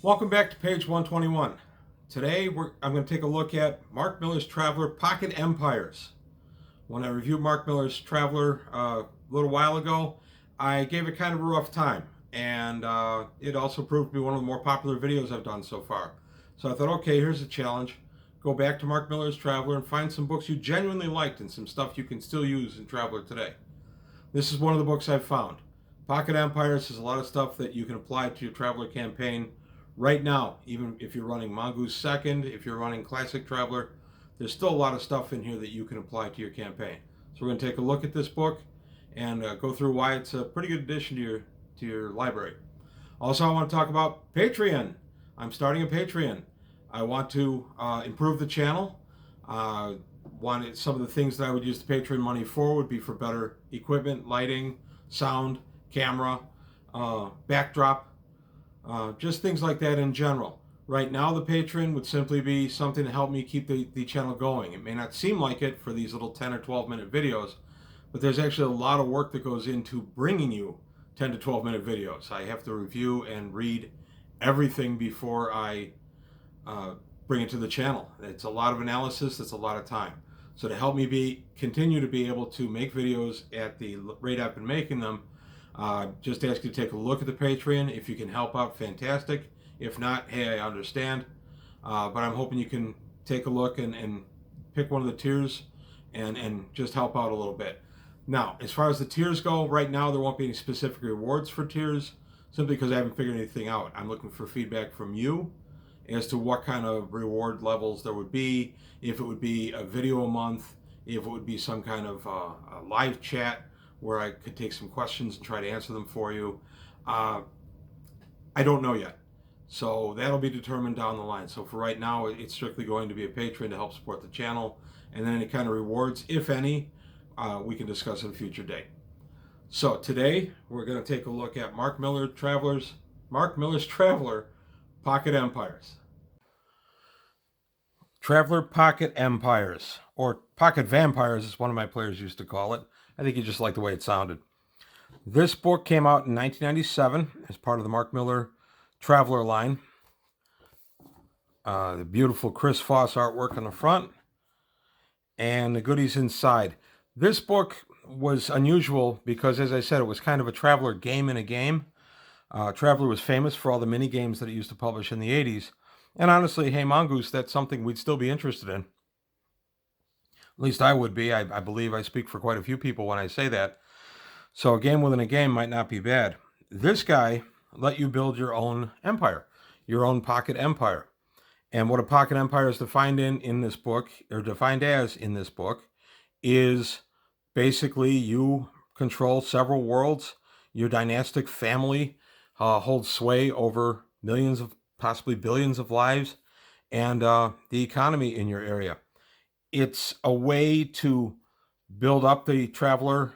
Welcome back to page 121. Today I'm going to take a look at Mark Miller's Traveler Pocket Empires. When I reviewed Mark Miller's Traveler a little while ago, I gave it kind of a rough time, and it also proved to be one of the more popular videos I've done so far. So I thought, okay, here's a challenge. Go back to Mark Miller's Traveler and find some books you genuinely liked and some stuff you can still use in Traveler today. This is one of the books I've found. Pocket Empires has a lot of stuff that you can apply to your Traveler campaign right now. Even if you're running Mongoose Second, if you're running Classic Traveler, there's still a lot of stuff in here that you can apply to your campaign. So we're going to take a look at this book and go through why it's a pretty good addition to your library. Also, I want to talk about Patreon. I'm starting a Patreon. I want to improve the channel. Some of the things that I would use the Patreon money for would be for better equipment, lighting, sound, camera, backdrop, just things like that in general. Right now, the Patreon would simply be something to help me keep the channel going. It may not seem like it for these little 10 or 12 minute videos, but there's actually a lot of work that goes into bringing you 10 to 12 minute videos. I have to review and read everything before I bring it to the channel. It's a lot of analysis, it's a lot of time. So to help me continue to be able to make videos at the rate I've been making them, just ask you to take a look at the Patreon. If you can help out, fantastic. If not, hey, I understand. But I'm hoping you can take a look and pick one of the tiers and just help out a little bit. Now, as far as the tiers go, right now there won't be any specific rewards for tiers, simply because I haven't figured anything out. I'm looking for feedback from you as to what kind of reward levels there would be, if it would be a video a month, if it would be some kind of a live chat where I could take some questions and try to answer them for you. I don't know yet. So that'll be determined down the line. So for right now, it's strictly going to be a Patreon to help support the channel. And then any kind of rewards, if any, we can discuss at a future date. So today, we're going to take a look at Mark Miller's Traveler Pocket Empires. Traveler Pocket Empires, or Pocket Vampires as one of my players used to call it. I think he just liked the way it sounded. This book came out in 1997 as part of the Mark Miller Traveler line. The beautiful Chris Foss artwork on the front and the goodies inside. This book was unusual because, as I said, it was kind of a Traveler game in a game. Traveler was famous for all the mini games that it used to publish in the 80s. And honestly, hey, Mongoose, that's something we'd still be interested in. At least I would be. I believe I speak for quite a few people when I say that. So a game within a game might not be bad. This guy let you build your own empire, your own pocket empire. And what a pocket empire is defined in this book, or defined as in this book, is basically you control several worlds. Your dynastic family holds sway over millions of, possibly billions of lives, and the economy in your area. It's a way to build up the Traveler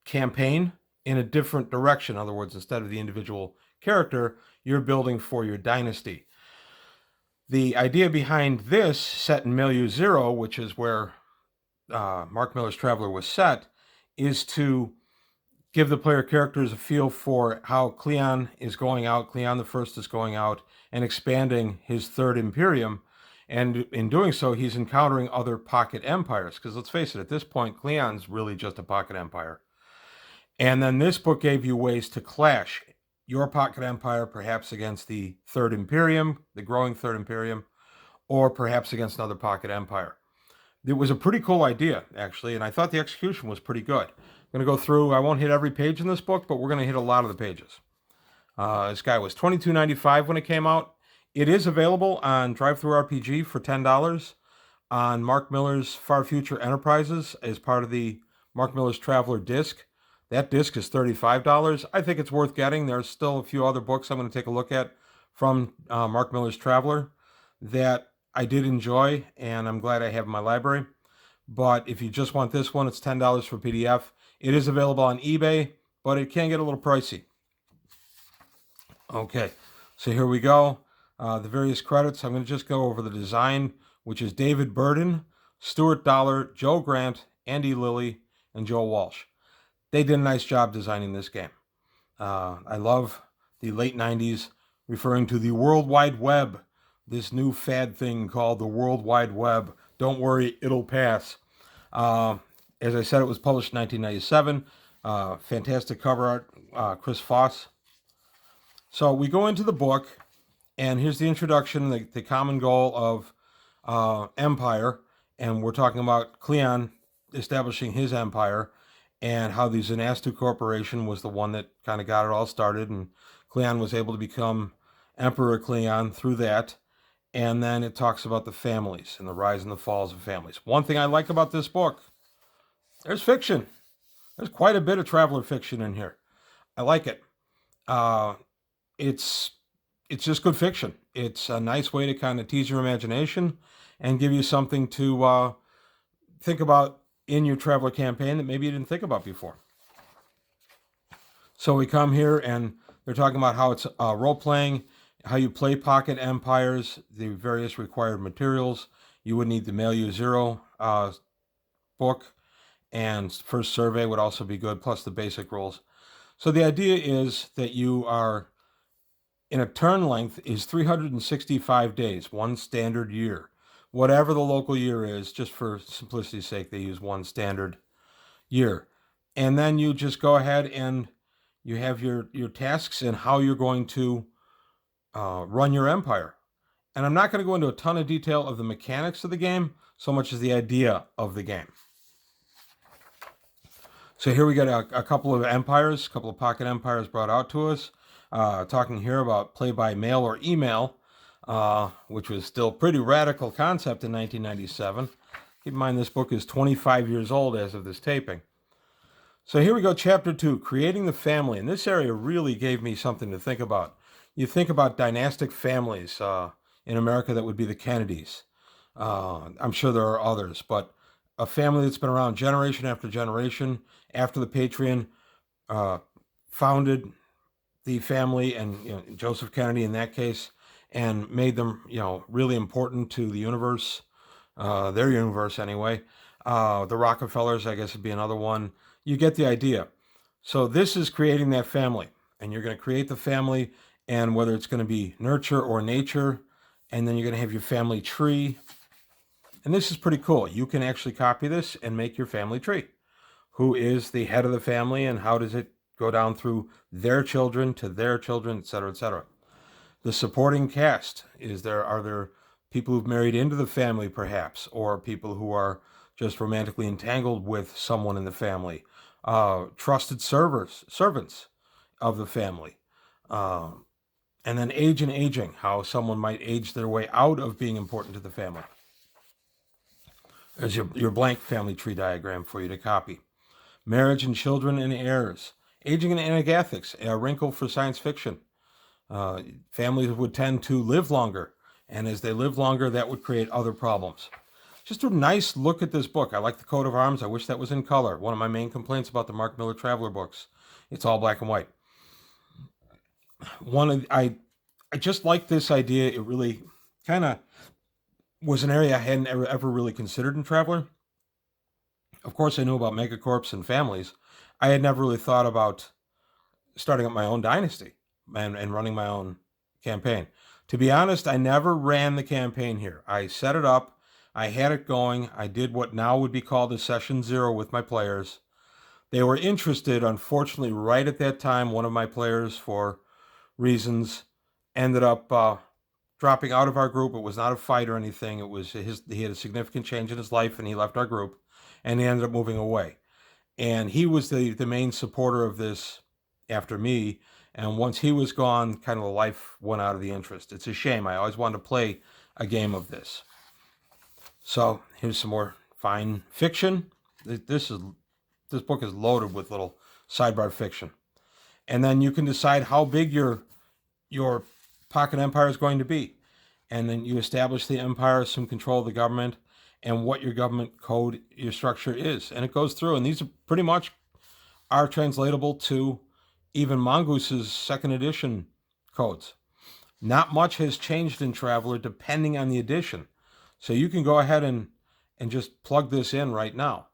campaign in a different direction. In other words, instead of the individual character, you're building for your dynasty. The idea behind this, set in Milieu Zero, which is where Mark Miller's Traveler was set, is to give the player characters a feel for how Cleon is going out, Cleon the First is going out, and expanding his third Imperium. And in doing so, he's encountering other pocket empires. Because let's face it, at this point, Cleon's really just a pocket empire. And then this book gave you ways to clash your pocket empire, perhaps against the Third Imperium, the growing Third Imperium, or perhaps against another pocket empire. It was a pretty cool idea, actually, and I thought the execution was pretty good. I'm going to go through, I won't hit every page in this book, but we're going to hit a lot of the pages. This guy was $22.95 when it came out. It is available on DriveThruRPG for $10, on Mark Miller's Far Future Enterprises as part of the Mark Miller's Traveler disc. That disc is $35. I think it's worth getting. There's still a few other books I'm going to take a look at from Mark Miller's Traveler that I did enjoy, and I'm glad I have in my library. But if you just want this one, it's $10 for PDF. It is available on eBay, but it can get a little pricey. Okay, so here we go. The various credits, I'm going to just go over the design, which is David Burden, Stuart Dollar, Joe Grant, Andy Lilly, and Joe Walsh. They did a nice job designing this game. I love the late 90s referring to the World Wide Web, this new fad thing called the World Wide Web. Don't worry, it'll pass. As I said, it was published in 1997. Fantastic cover art, Chris Foss. So we go into the book, and here's the introduction, the common goal of empire, and we're talking about Cleon establishing his empire, and how the Zenastu Corporation was the one that kind of got it all started, and Cleon was able to become Emperor Cleon through that. And then it talks about the families and the rise and the falls of families. One thing I like about this book, there's fiction. There's quite a bit of traveler fiction in here. I like it. It's just good fiction. It's a nice way to kind of tease your imagination and give you something to think about in your traveler campaign that maybe you didn't think about before. So we come here and they're talking about how it's role-playing, how you play pocket empires, the various required materials. You would need the Milieu Zero book, and First Survey would also be good, plus the basic rules. So the idea is that you are, in a turn length, is 365 days, one standard year. Whatever the local year is, just for simplicity's sake, they use one standard year. And then you just go ahead and you have your tasks and how you're going to run your empire. And I'm not going to go into a ton of detail of the mechanics of the game, so much as the idea of the game. So here we got a couple of empires, a couple of pocket empires brought out to us. Talking here about play by mail or email, which was still pretty radical concept in 1997. Keep in mind this book is 25 years old as of this taping. So here we go, Chapter 2, Creating the Family. And this area really gave me something to think about. You think about dynastic families in America, that would be the Kennedys. I'm sure there are others, but a family that's been around generation after generation. After the Patriot founded the family, and Joseph Kennedy in that case, and made them really important to the universe, their universe anyway. The Rockefellers, I guess, would be another one. You get the idea. So this is creating that family, and you're going to create the family, and whether it's going to be nurture or nature, and then you're going to have your family tree. And this is pretty cool. You can actually copy this and make your family tree. Who is the head of the family, and how does it go down through their children to their children, etc., etc. The supporting cast, are there people who've married into the family perhaps, or people who are just romantically entangled with someone in the family, trusted servants of the family, and then age and aging, how someone might age their way out of being important to the family. There's your blank family tree diagram for you to copy. Marriage and children and heirs. Aging and anagathics, a wrinkle for science fiction. Families would tend to live longer, and as they live longer, that would create other problems. Just a nice look at this book. I like the coat of arms. I wish that was in color. One of my main complaints about the Marc Miller Traveler books. It's all black and white. I just like this idea. It really kind of was an area I hadn't ever really considered in Traveler. Of course, I knew about megacorps and families. I had never really thought about starting up my own dynasty and running my own campaign. To be honest, I never ran the campaign here. I set it up. I had it going. I did what now would be called a session 0 with my players. They were interested. Unfortunately, right at that time, one of my players, for reasons, ended up dropping out of our group. It was not a fight or anything. It was he had a significant change in his life, and he left our group, and he ended up moving away. And he was the main supporter of this after me. And once he was gone, kind of the life went out of the interest. It's a shame. I always wanted to play a game of this. So here's some more fine fiction. This book is loaded with little sidebar fiction. And then you can decide how big your pocket empire is going to be. And then you establish the empire, some control of the government, and what your government code, your structure is. And it goes through, and these are pretty much are translatable to even Mongoose's 2nd edition codes. Not much has changed in Traveler depending on the edition. So you can go ahead and just plug this in right now.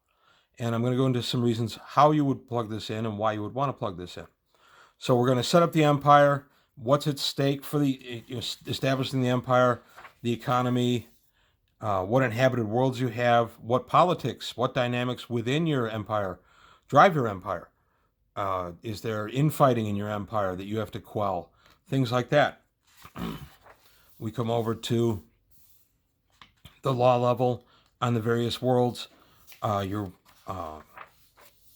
And I'm going to go into some reasons how you would plug this in and why you would want to plug this in. So we're going to set up the empire. what's at stake for the establishing the empire, the economy, what inhabited worlds you have, what politics, what dynamics within your empire drive your empire. Is there infighting in your empire that you have to quell? Things like that. We come over to the law level on the various worlds. Your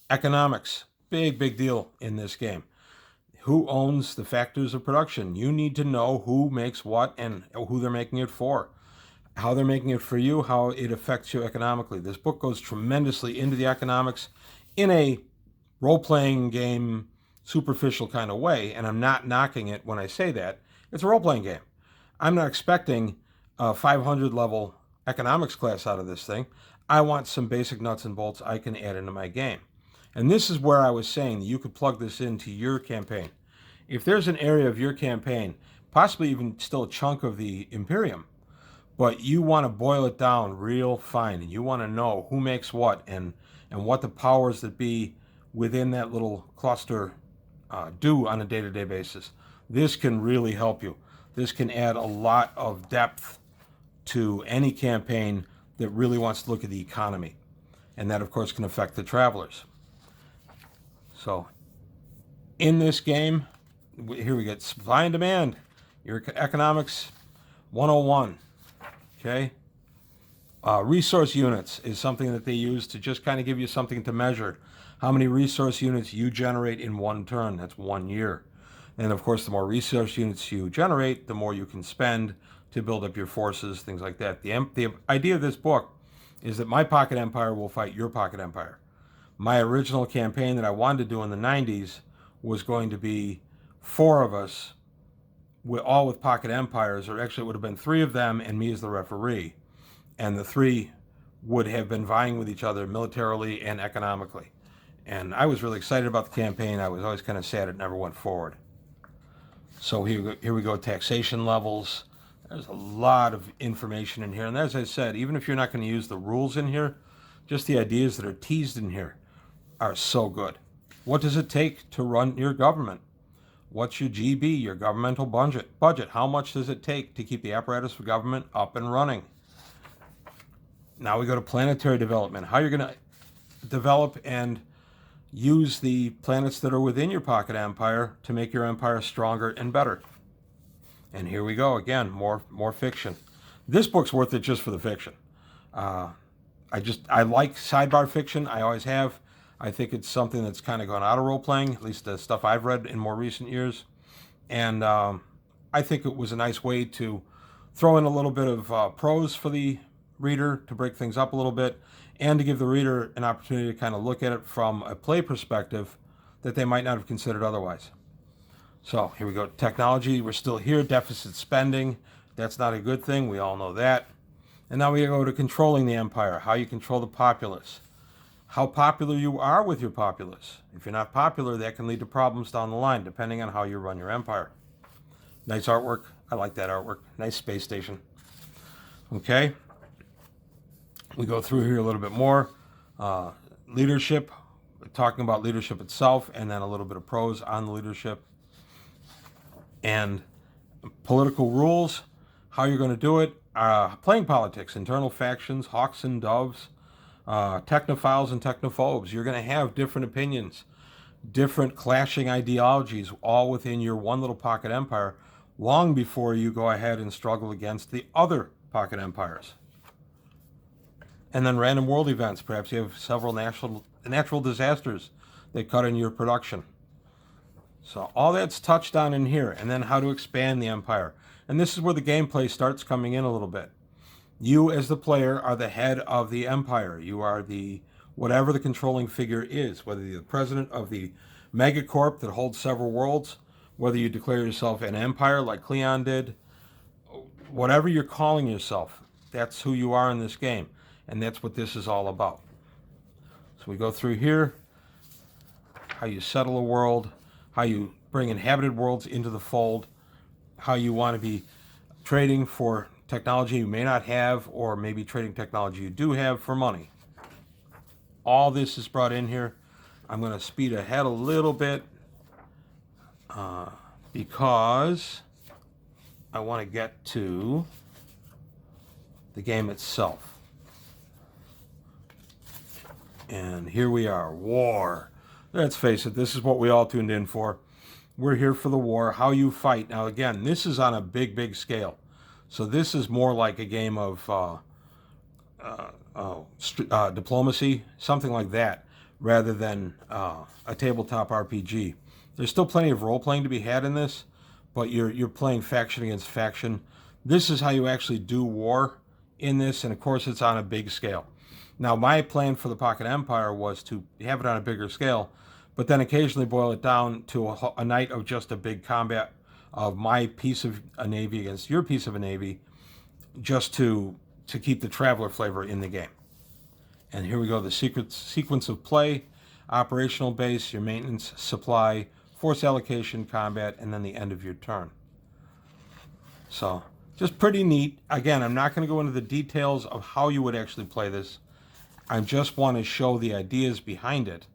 economics, big deal in this game. Who owns the factors of production? You need to know who makes what and who they're making it for, how they're making it for you, how it affects you economically. This book goes tremendously into the economics in a role-playing game, superficial kind of way, and I'm not knocking it when I say that. It's a role-playing game. I'm not expecting a 500 level economics class out of this thing. I want some basic nuts and bolts I can add into my game. And this is where I was saying that you could plug this into your campaign. If there's an area of your campaign, possibly even still a chunk of the Imperium, but you want to boil it down real fine, and you want to know who makes what and what the powers that be within that little cluster do on a day-to-day basis, this can really help you. This can add a lot of depth to any campaign that really wants to look at the economy. And that, of course, can affect the travelers. So, in this game, here we get supply and demand. Your economics 101. Okay? Resource units is something that they use to just kind of give you something to measure. How many resource units you generate in one turn. That's 1 year. And of course, the more resource units you generate, the more you can spend to build up your forces, things like that. The idea of this book is that my pocket empire will fight your pocket empire. My original campaign that I wanted to do in the 90s was going to be 4 of us, all with pocket empires, or actually it would have been 3 of them and me as the referee. And the 3 would have been vying with each other militarily and economically. And I was really excited about the campaign. I was always kind of sad it never went forward. So here we go, taxation levels. There's a lot of information in here. And as I said, even if you're not going to use the rules in here, just the ideas that are teased in here are so good. What does it take to run your government? What's your GB, your governmental budget? How much does it take to keep the apparatus of government up and running? Now we go to planetary development. How you're going to develop and use the planets that are within your pocket empire to make your empire stronger and better. And here we go again, more fiction. This book's worth it just for the fiction. I like sidebar fiction. I always have. I think it's something that's kind of gone out of role playing, at least the stuff I've read in more recent years. And I think it was a nice way to throw in a little bit of prose for the reader to break things up a little bit, and to give the reader an opportunity to kind of look at it from a play perspective that they might not have considered otherwise. So here we go. Technology, we're still here. Deficit spending, that's not a good thing. We all know that. And now we go to controlling the empire, how you control the populace, how popular you are with your populace. If you're not popular, that can lead to problems down the line, depending on how you run your empire. Nice artwork. I like that artwork. Nice space station. Okay. We go through here a little bit more. Leadership, talking about leadership itself, and then a little bit of prose on the leadership. And political rules, how you're going to do it. Playing politics, internal factions, hawks and doves, technophiles and technophobes. You're going to have different opinions, different clashing ideologies, all within your one little pocket empire, long before you go ahead and struggle against the other pocket empires. And then random world events. Perhaps you have several natural disasters that cut in your production. So all that's touched on in here. And then how to expand the empire. And this is where the gameplay starts coming in a little bit. You as the player are the head of the empire. You are the whatever the controlling figure is, whether you're the president of the megacorp that holds several worlds, whether you declare yourself an empire like Cleon did, whatever you're calling yourself, that's who you are in this game. And that's what this is all about. So we go through here, how you settle a world, how you bring inhabited worlds into the fold, how you want to be trading for technology you may not have, or maybe trading technology you do have for money. All this is brought in here. I'm going to speed ahead a little bit. because I want to get to the game itself. And here we are, war. Let's face it, this is what we all tuned in for. We're here for the war, how you fight. Now again, this is on a big, big scale. So this is more like a game of diplomacy, something like that, rather than a tabletop RPG. There's still plenty of role-playing to be had in this, but you're playing faction against faction. This is how you actually do war in this, and of course it's on a big scale. Now my plan for the Pocket Empire was to have it on a bigger scale, but then occasionally boil it down to a night of just a big combat of my piece of a navy against your piece of a navy, just to keep the Traveler flavor in the game. And here we go, the sequence of play: operational base, your maintenance, supply, force allocation, combat, and then the end of your turn. So just pretty neat. Again, I'm not going to go into the details of how you would actually play this. I just want to show the ideas behind it,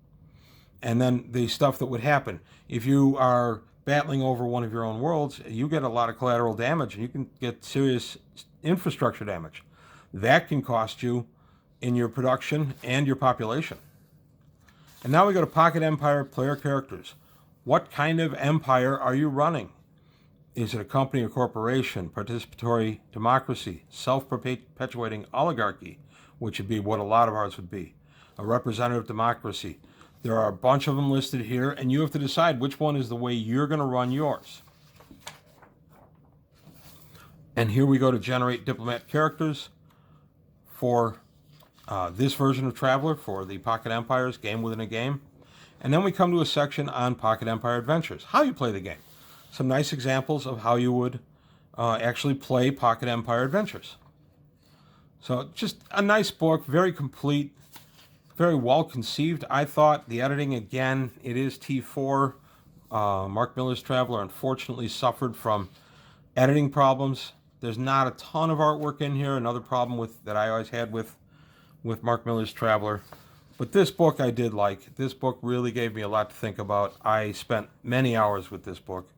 and then the stuff that would happen. If you are battling over one of your own worlds, you get a lot of collateral damage, and you can get serious infrastructure damage. That can cost you in your production and your population. And now we go to Pocket Empire player characters. What kind of empire are you running? Is it a company or corporation, participatory democracy, self-perpetuating oligarchy, which would be what a lot of ours would be, a representative democracy? There are a bunch of them listed here, and you have to decide which one is the way you're going to run yours. And here we go to generate diplomat characters for this version of Traveler, for the Pocket Empires game within a game. And then we come to a section on Pocket Empire Adventures, how you play the game. Some nice examples of how you would actually play Pocket Empire Adventures. So just a nice book, very complete, very well conceived. I thought the editing, again, it is T4. Marc Miller's Traveler unfortunately suffered from editing problems. There's not a ton of artwork in here. Another problem that I always had with Marc Miller's Traveler. But this book I did like. This book really gave me a lot to think about. I spent many hours with this book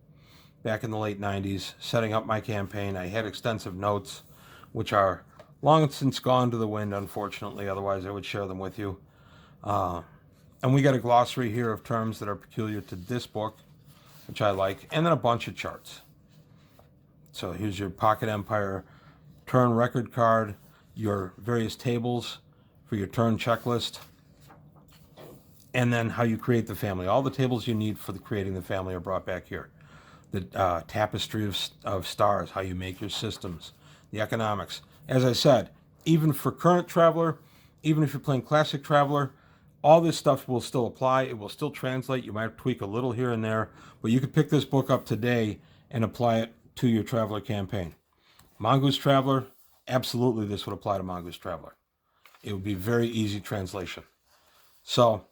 back in the late 90s setting up my campaign. I had extensive notes, which are long since gone to the wind, unfortunately. Otherwise, I would share them with you. And we got a glossary here of terms that are peculiar to this book, which I like, and then a bunch of charts. So here's your Pocket Empire turn record card, your various tables for your turn checklist, and then how you create the family. All the tables you need for creating the family are brought back here. The tapestry of stars, how you make your systems, the economics. As I said, even for current Traveler, even if you're playing Classic Traveler, all this stuff will still apply. It will still translate. You might tweak a little here and there, but you could pick this book up today and apply it to your Traveler campaign. Mongoose Traveler, absolutely this would apply to Mongoose Traveler. It would be very easy translation. So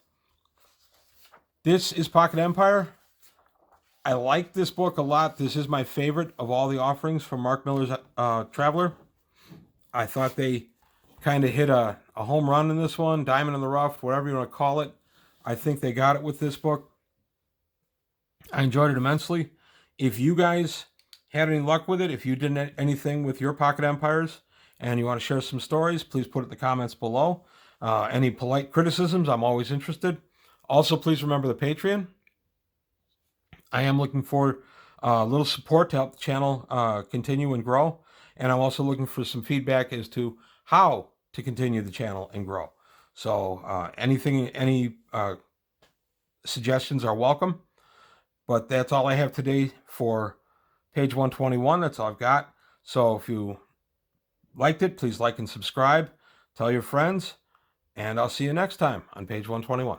this is Pocket Empire. I like this book a lot. This is my favorite of all the offerings from Marc Miller's Traveler. I thought they kind of hit a home run in this one, diamond in the rough, whatever you want to call it. I think they got it with this book. I enjoyed it immensely. If you guys had any luck with it, if you did anything with your Pocket Empires and you want to share some stories, please put it in the comments below. Any polite criticisms, I'm always interested. Also, please remember the Patreon. I am looking for a little support to help the channel continue and grow. And I'm also looking for some feedback as to how to continue the channel and grow. So any suggestions are welcome. But that's all I have today for page 121. That's all I've got. So if you liked it, please like and subscribe. Tell your friends. And I'll see you next time on page 121.